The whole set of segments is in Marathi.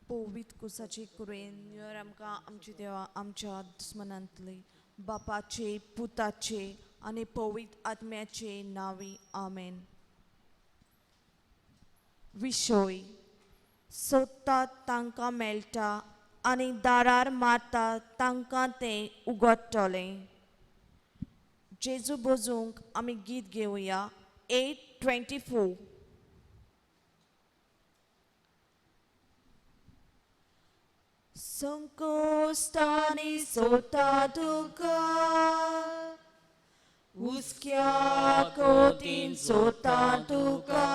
पवित्र कुसाची कुरेन यर आमकां आमचे देवा आमच्या दुस्मनांतले बापाचे पुताचे आनी पवित्र आत्म्याचे नावी आमेन. विशोय सोदतात तांकां मेळटा आनी दारार मारता तांकां तें उगडटलें. जेजू बोजूंक आमी गीत घेवया 8:24. संकोस्तानी सोता तुका हुस्क्या कोतीन सोता तुका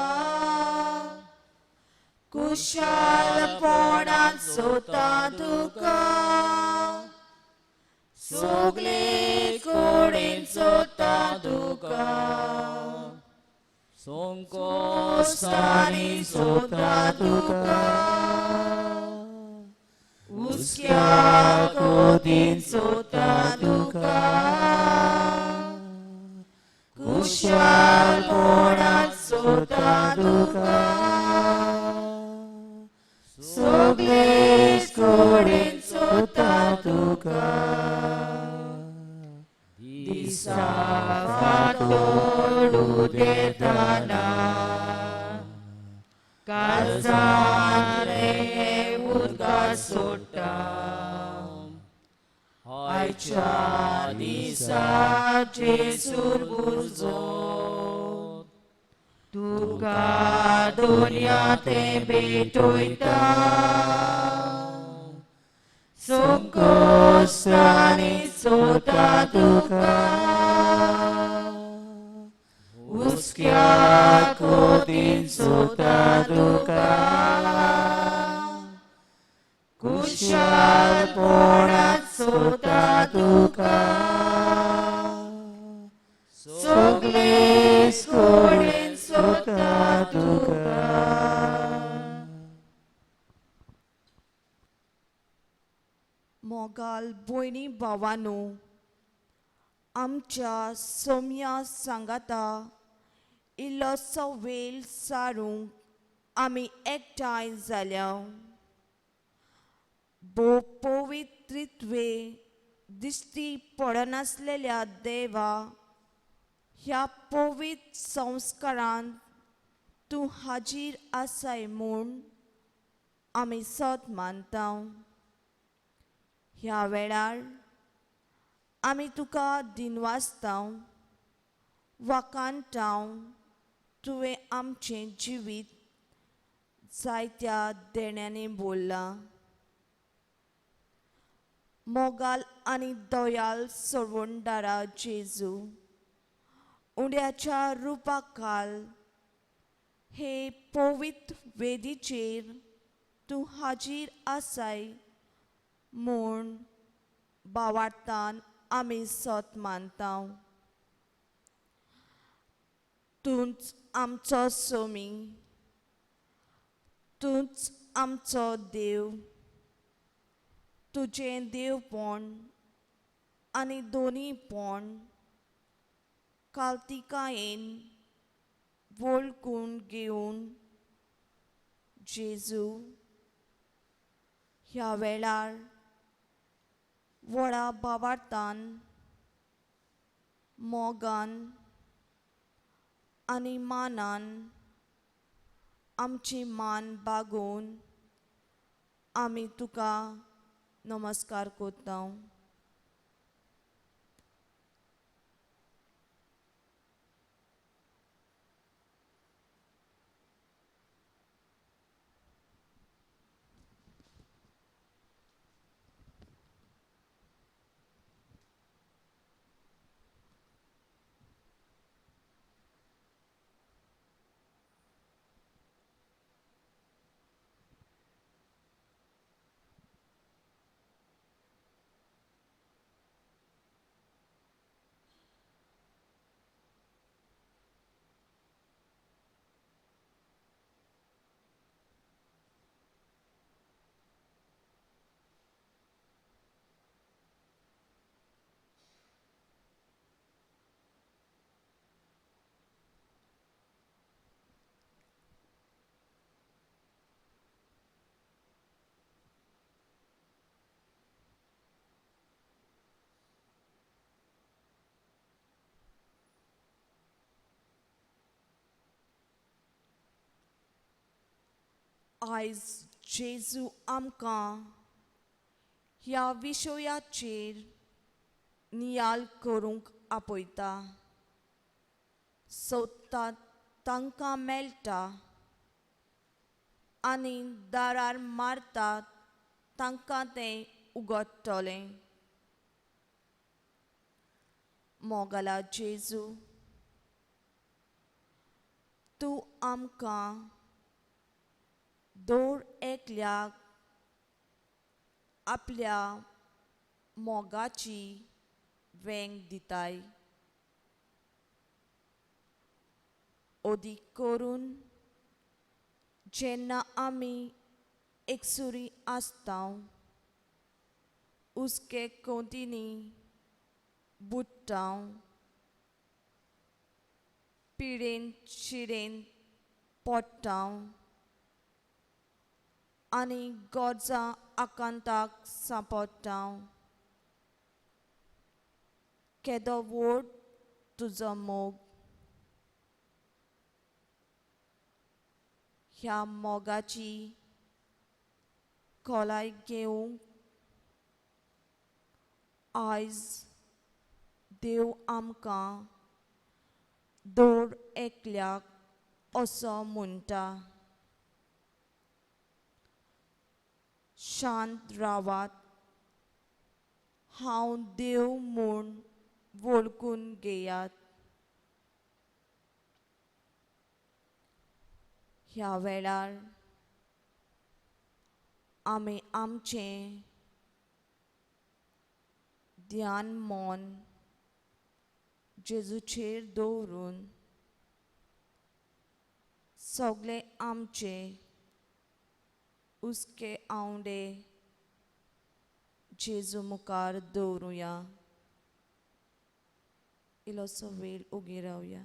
कुशालपणान सोता तुका सोगले कोडेन सोता तुका संकोस्तानी सोता तुका हुस्क्या कोतीन सोता तुका कुशालपणान सोता तुका सोगलेच कोडेन सोता तुका दिसा फाटोड देताना काळजांतले उदकां सोडटा आयच्या दिसा जेजूर बुरजो तुका दुनिया ते भेटोयता संकोस्तानी सोता तुका हुस्क्या कोतीन सोता तुका कुशालपणान सोता तुका सोगलेच कोडेन सोता तुका. मोगाल भयणी भावांनो, आमच्या सोम्या सांगाता इल्लोसो वेळ सारूंक आमी एकठांय जाल्या. पवित्रित्वे दिश्टी पडनासलेल्या देवा ह्या पवित्र संस्कारांत तूं हाजीर आसाय म्हूण आमी सत मानता. ह्या वेळार आमी तुका दिनवासता वाकांताव तुवें आमचें जिवीत जायत्या देण्यांनी भरलां. मोगाल आनी दयाल सर्वंडारा जेजू, उंड्याच्या रुपा खाल हे पवित्र वेदीचेर तूं हाजीर आसाय म्हूण भावार्थान आमी सत मानता. तूंच आमचो सोमी, तूंच आमचो देव. तुजें देवपण आनी दोनीपण काल्तिकायेन वळखून घेवन जेजू ह्या वेळार व्हडा भावार्थान मोगान आनी मानान आमची मान बागोवन आमी तुका नमस्कार करता. आयज जेजू आमकां ह्या विशयाचेर नियाल करूंक आपयता. सोदतात तांकां मेळटा आनी दारार मारतात तांकां तें उगडटलें. मोगला जेजू, तूं आमकां दर एकल्याक आपल्या मोगाची वेंग दिताय. ओदी करून जेन्ना आमी एकसुरी आसताव, उस्के कोंतींनी बुडटाव, पिडेन शिडेन पडटाव आनी गोरजां आकांताक सांपडटाव. केदो व्हड तुजो मोग. ह्या मोगाची खोलाय घेवंक आयज देव आमकां दर एकल्याक असो म्हणटा, शांत रावात, हांव देव म्हूण वळखून घेयात. ह्या वेळार आमी आमचें ध्यान मन जेजूचेर दवरून सगळे आमचे उस्के आवडे जेजू मुखार दवरुया. इल्लोसो वेळ उगी रावया.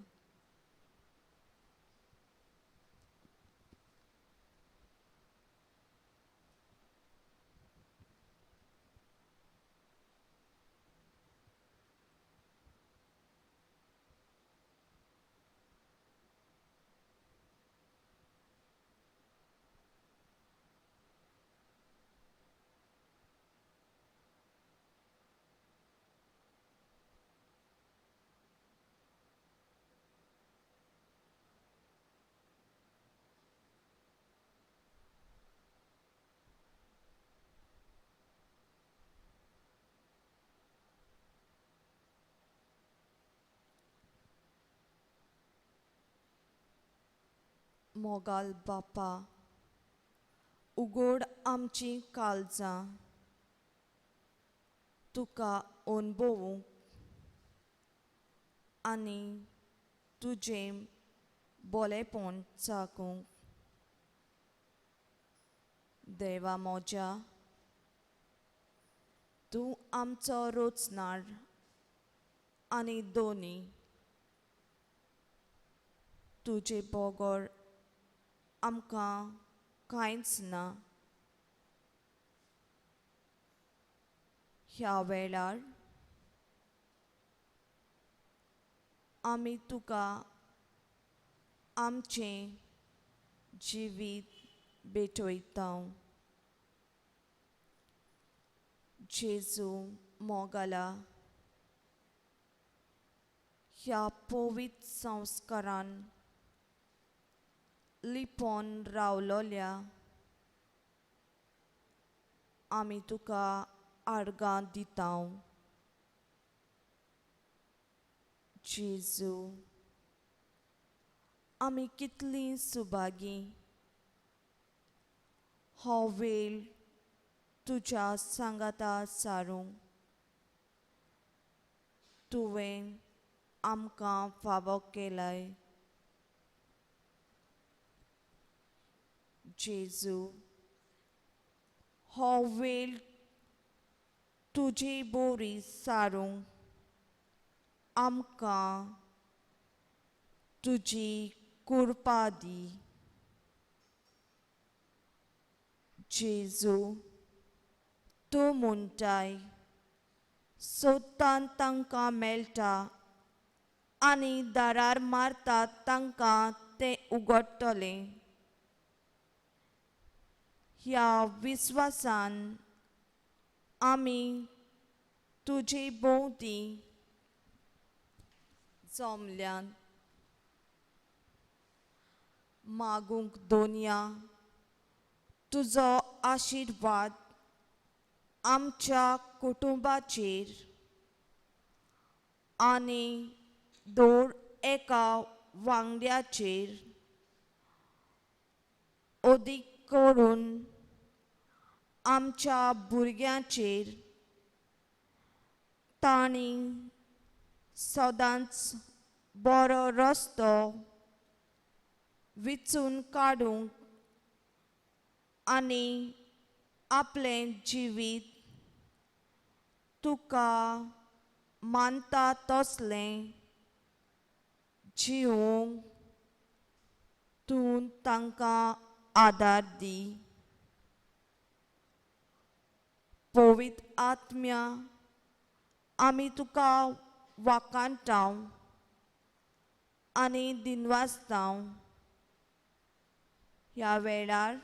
मोगाल बापा, उगड आमचीं काळजां तुका अणभवूंक आनी तुजें बोलेपण चाखूंक. देवा मोज्या, तूं आमचो रोचनार आनी दोनी. तुजे बोगोर आमकां कांयच ना. ह्या वेळार आमी तुका आमचें जिवीत भेटयताव. जेजू मोगला, ह्या पवित्र संस्कारान लिपोन रावलोल्या आमी तुका आर्गां दिताव. जेजू, आमी कितलीं सुभागी हो वेळ तुज्या सांगाता सारूंक तुवें आमकां फावो केलाय. जेजू, हो वेळ तुजे बोरी सारूंक आमकां तुजी कृपा दी. जेजू, तूं म्हणटाय, सोदतात तांकां मेळटा आनी दारार मारतात तांकां तें उगडटलें. ह्या विश्वासान आमी तुजे भोंवती जमल्यान मागूंक दोनया तुजो आशिर्वाद आमच्या कुटुंबाचेर आनी दर एका वांगड्याचेर अदीक करून आमच्या भुरग्यांचेर तांणी सदांच बरो रस्तो विचून काडूंक आनी आपलें जिवीत तुका मानता तसलें जिवंक तूं तांकां आदार दी. पवित्र आत्म्या आमी तुका वाकांटाव आनी दिनवासताव ह्या वेळार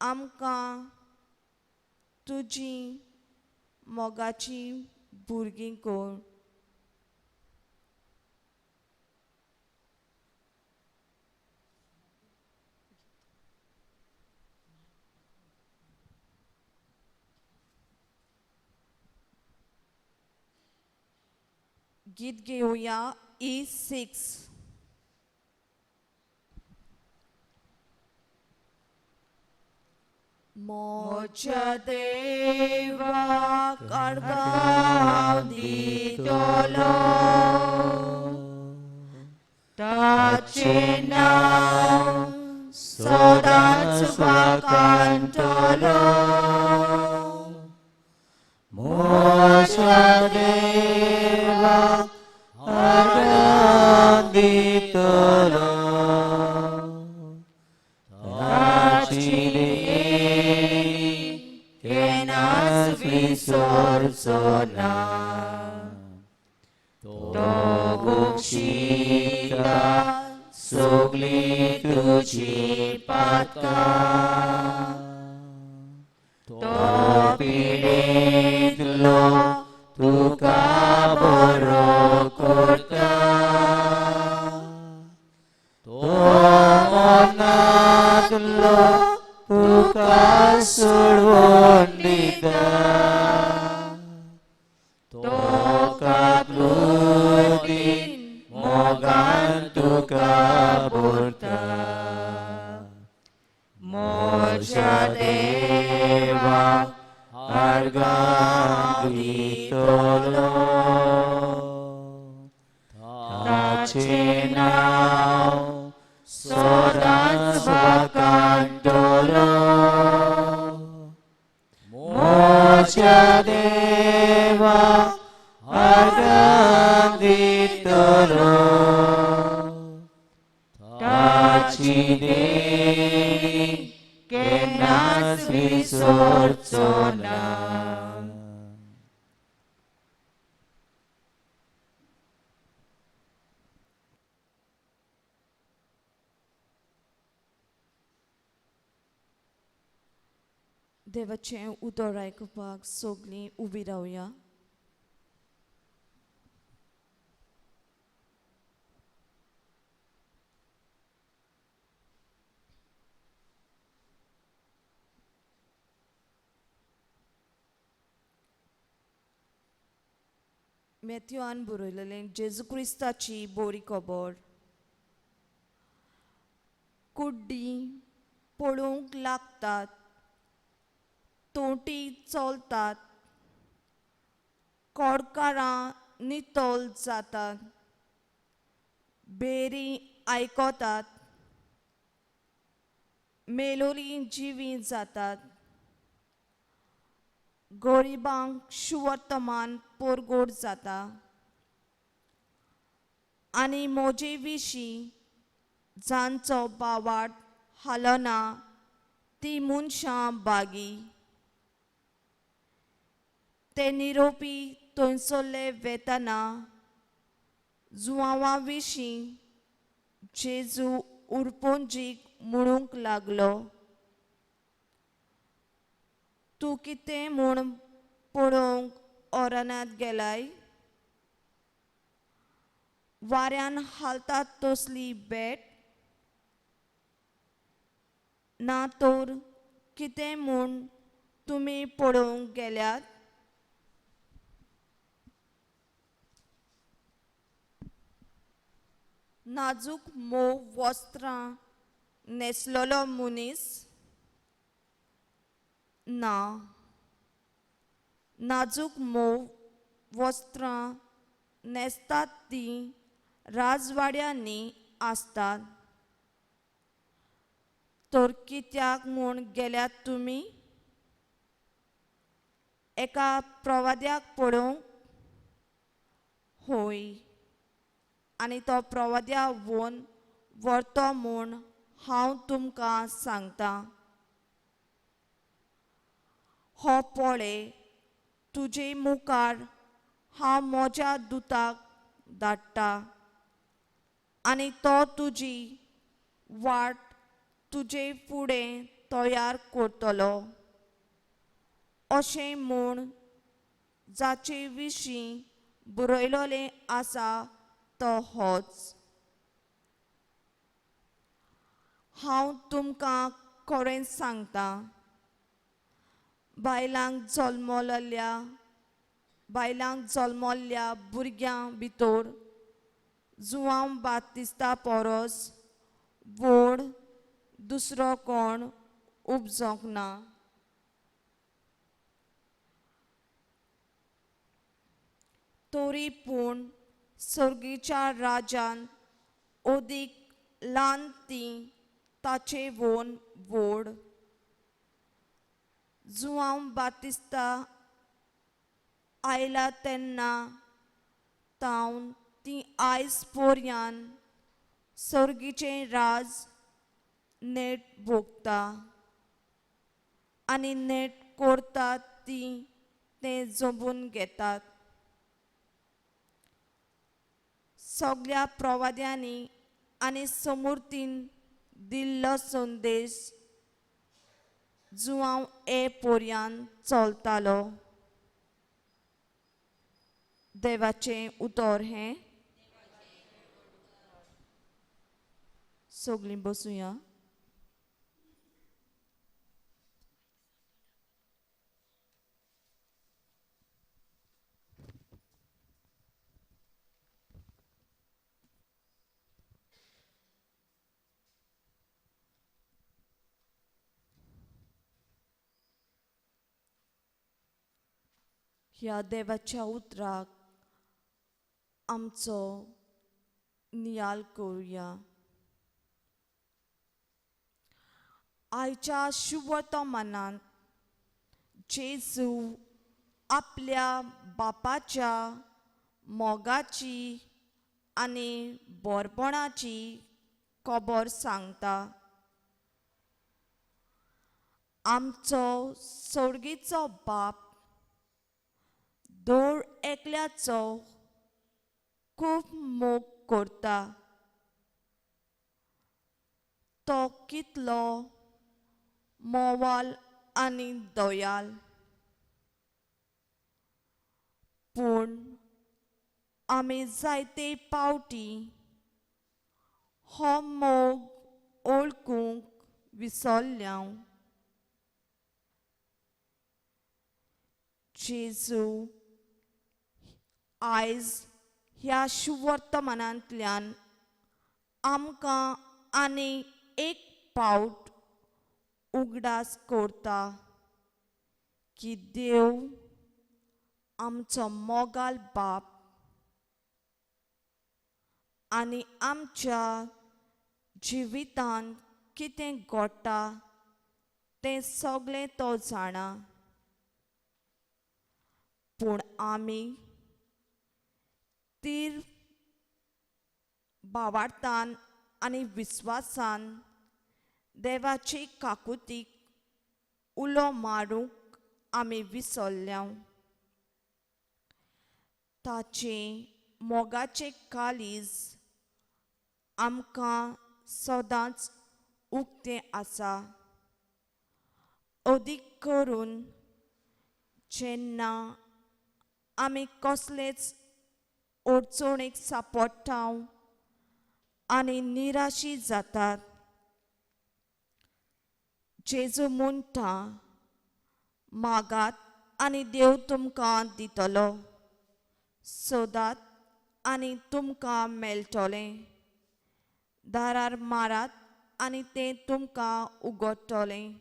आमकां तुजी मोगाची भुरगीं कोर. गीत घेवया E6. मोच्या देवाक आर्गां दितलो ताचें नांव सदांच वाकांतलो. मोच्या देवाक आर्गां दितलो ताची देणी केन्नाच विसरचो ना. तो भोगशिता सगळीं तुजी पातकां. तो पिडेंतलो तुका बरो करता. तो मरणांतलो तुका सोडवून दिता. तो कातून मोगान तुका भरता. मोच्या देवाक आर्गां दितलो ताचें नांव सदांच वाकांतलो. मोच्या देवाक आर्गां दितलो ताची देणी केन्नाच विसरचो ना. देवाचें उतर आयकुपाक सगळीं उबी रावया. मॅथ्यूआन बरयलेलें जेजू क्रिस्ताची बरी खबर. कुड्डी पळोवंक लागतात, तोंटी चलतात, कोडकारां नितोल जातात, बेरी आयकोतात, मेलोलीं जिवी जातात, गरिबांक शुवर्तमान पोरगोड जाता आनी मोजे विशीं जांचो बावाट हालना ती मनशां बागी. ते निरोपी थंयसरले वेतना जुवांवा विशीं जेजू उरपोंजीक म्हणूंक लागलो, तूं कितें म्हूण पळोवंक ओरानांत गेलाय? वाऱ्यान हालतात तसली बेट? ना तर कितें म्हूण तुमी पळोवंक गेल्यात? नाजूक मोव वस्त्रां न्हेसलोलो मनीस? ना, नाजूक मोव वस्त्रां न्हेसतात तीं राजवाड्यांनी आसतात. तर कित्याक म्हूण गेल्यात तुमी? एका प्रवाद्याक पळोवंक? होय, आनी तो प्रवाद्या व्होन व्हरतो म्हूण हांव तुमकां सांगतां. हो पळय, तुजे मुखार हांव म्हज्या दुताक धाडटां, आनी तो तुजी वाट तुजे फुडें तयार करतलो. अशें म्हूण जाचे विशीं बरयलोलें आसा तो होच. हांव तुमकां खरें सांगतां, बायलांक जल्मल्ल्या भुरग्यां भितर जुआंव बातिस्ता परस व्हड दुसरो कोण उपजोंक ना. तरी पूण सर्गेच्या राज्यान ओदीक ल्हान तीं ताचे व्होन व्हड. जुआंव बातिस्ता आयला तेन्ना तावन तीं आयज पर्यान सर्गेचें राज नेट भोगता, आनी नेट करतात तीं तें जपून घेतात. सगळ्या प्रवाद्यांनी आनी समृद्धीन दिल्लो संदेश जुआंव ये पर्यान चलतालो. देवाचें उतर हें. सगळीं बसुया. ह्या देवाच्या उतराक आमचो नियाल करुया. आयच्या शुभ वर्तमानांत जेजू आपल्या बापाच्या मोगाची आनी बरपणाची खबर सांगता. आमचो सर्गेचो बाप दर एकल्याचो खूब मोग करता. तो कितलो मोवाल आनी दयाल. पूण आमी जायते पावटी हो मोग ओळखूंक विसरल्यां. जेजू आयज ह्या शुभ वर्तमानांतल्यान आमकां आनी एक पावट उगडास करता की देव आमचो मोगाल बाप आनी आमच्या जिवितांत कितें घडटा तें सगळें तो जाणा. पूण आमी तीर भावार्थान आनी विस्वासान देवाचे काकुतीक उलो मारूंक आमी विसरल्यां. ताचें मोगाचें काळीज आमकां सदांच उक्तें आसा. अदीक करून जेन्ना आमी कसलेच अडचणीक सांपडटाव आनी निराशी जातात, जेजू म्हणटा, मागात आनी देव तुमकां दितलो, सोदात आनी तुमकां मेळटलें, दारार मारात आनी तें तुमकां उगडटलें.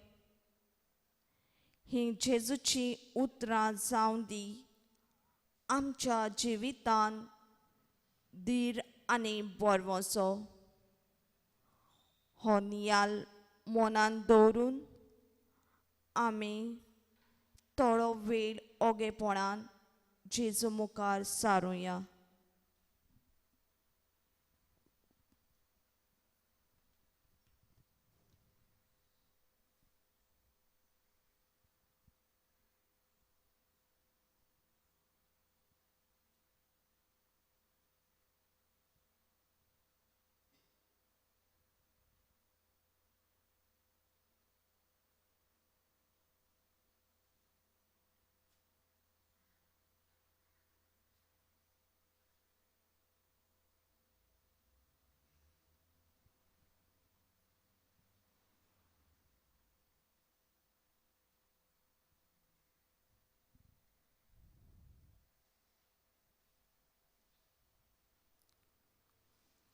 ही जेजूची उतरां जावं दी आमच्या जिवितांत धीर आनी बरवंसो. हो नियाल मनान दवरून आमी थोडो वेळ ओगेपणान जेजू मुखार सारुया.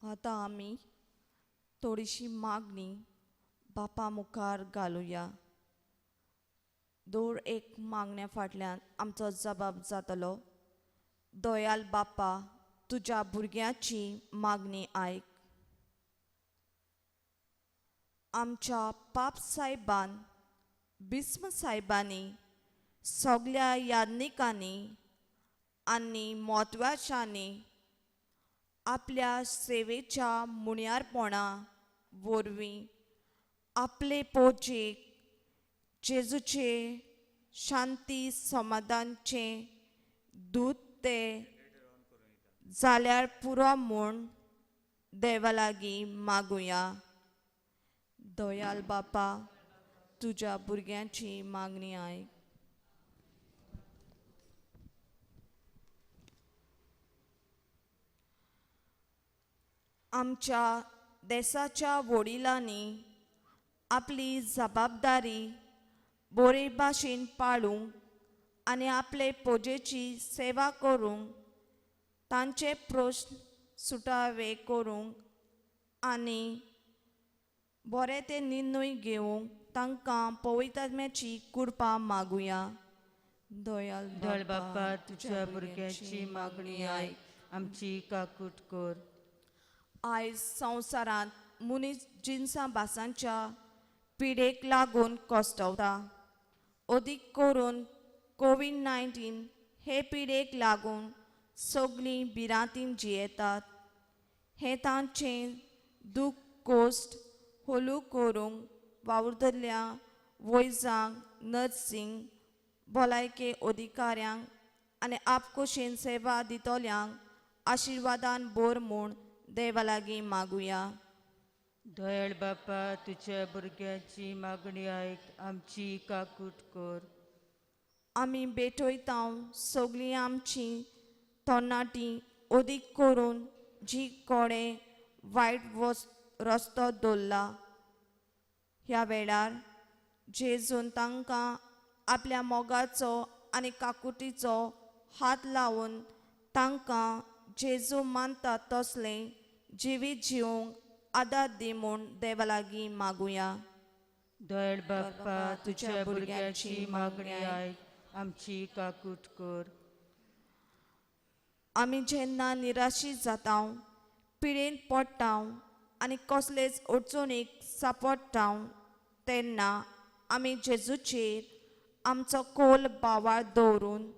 आतां आमी थोडीशी मागणी बापा मुखार घालुया. दर एक मागण्या फाटल्यान आमचो जबाब जातलो. दयाल बापा, तुज्या भुरग्याची मागणी आयक. आमच्या पाप सायबान, बिस्म सायबांनी, सगल्या याज्ञिकांनी आनी म्हत्वाच्यांनी आपल्या सेवेच्या मुण्यारपणा वरवीं आपले पोजेक जेजूचे शांती समाधानचे दूत ते जाल्यार पुरो म्हूण देवा लागीं मागुया. दयाल बापा, तुज्या भुरग्यांची मागणी आयक. आमच्या देशाच्या वडिलांनी आपली जबाबदारी बरे भाशेन पाळूंक आनी आपले पोजेची सेवा करूंक, तांचे प्रस्न सुटावे करूंक आनी बरे ते निर्णय घेवंक तांकां पवित्र आत्म्याची कृपा मागुया. दयाल बापा, तुज्या भुरग्याची मागणी आयक. आमची काकूट कर. आयज संवसारांत मनीस जिन्सां भासांच्या पिडेक लागून कोसतवता. अदीक करून कोविड-19 हे पिडेक लागून सगळीं भिरांतीन जियेतात. हे तांचें दूख कोश्ट हलू करूंक वावुरतल्या वैजांक, नर्सींक, भलायके अधिकाऱ्यांक आनी आपकुशीन सेवा दितल्यांक आशिर्वादान भर म्हूण देवा लागीं मागुया. दयाळ बापा, तुज्या भुरग्याची मागणी आयक. आमची काकूट कर. आमी भेटयतांव सगळीं आमचीं तरणाटीं अदीक करून जी कोणे वायट रस्तो दवरला. ह्या वेळार जेजून तांकां आपल्या मोगाचो आनी काकुटीचो हात लावन तांकां जेजू मानता तसलें जिवीत जिवंक आदार दी म्हूण देवा लागीं मागुया. दयाळ बापा, तुज्या भुरग्याची मागणी आयक. आमची काकूट कर. आमी जेन्ना निराशी जातांव, पिडेन पडटांव आनी कसलेच अडचणीक सांपडटांव, तेन्ना आमी जेजूचेर आमचो खोल बावार दवरून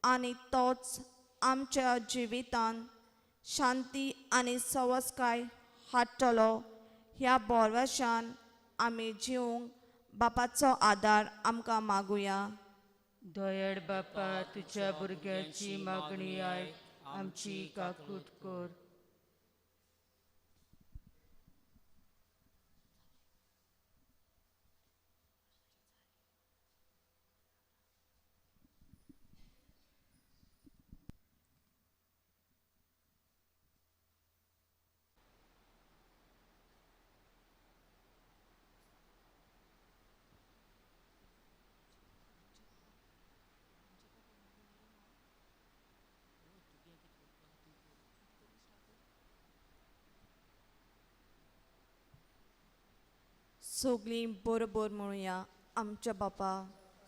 आनी तोच आमच्या जिवितांत शांती आनी संवस्काय हाडटलो ह्या बोरवाशान आमी जिवंक बापाचो आदार आमकां मागुया. दयाळ बापा, तुज्या भुरग्याची मागणी आयक. आमची काकूट कर. सगळीं बरोबर म्हणुया आमच्या बापा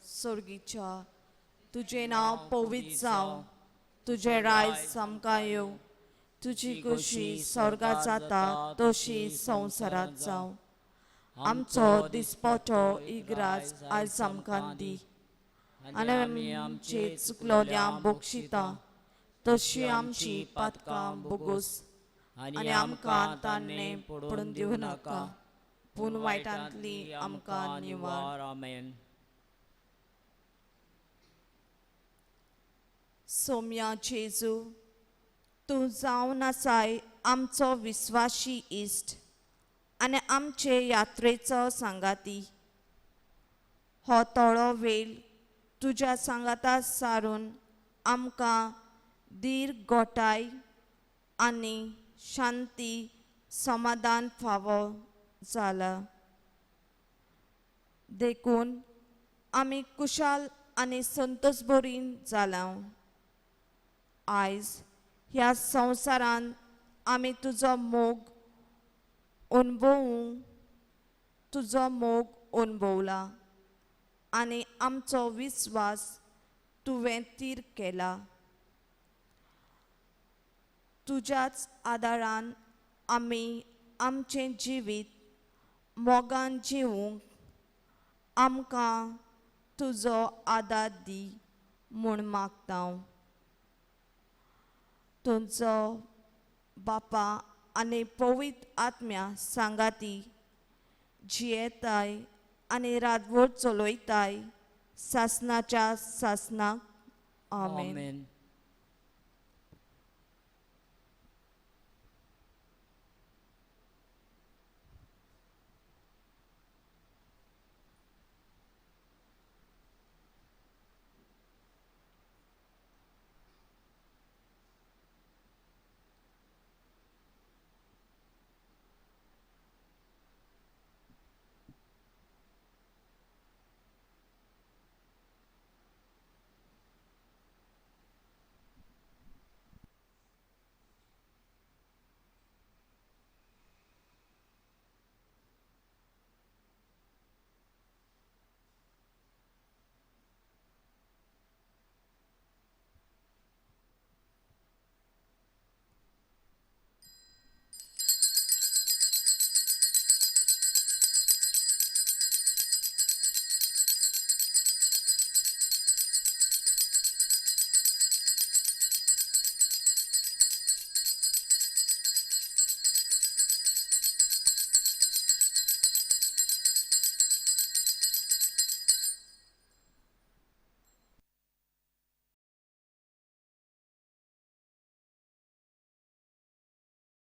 सर्गीच्या तुझे नाव पवित्र जावं तुझे रायज आमकां येवं तुजी कशी स्वर्गात जाता तशी संवसारात जावं आमचो दिसपटो इग्राज आयज आमकां दी आनी आमी आमचे चुकलोल्यांक बक्षिता तशी आमची पातकां बोगूस आनी आमकां तान्ने पडून दिवं नाका पूण वायटांतली आमकां निवार आमेन. सोम्या जेजू तूं जावन आसाय आमचो विस्वाशी इश्ट आनी आमचे यात्रेचो सांगाती हो तळो वेळ तुज्या सांगाता सारून आमकां धीर गोटाय आनी शांती समाधान फावो जाला देखून आमी कुशाल आनी संतोश भरीन जालां आयज ह्या संवसारान आमी तुजो मोग अनुभवला आनी आमचो विस्वास तुवें तीर केला तुज्याच आदारान आमी आमचें जिवीत मोगान जिवूंक आमकां तुजो आदार दी म्हूण मागता तुमचो बापा आनी पवित्र आत्म्या सांगाती जियेताय आनी रातभर चलयताय सासनाच्या सासनाक आमेन. आमेन.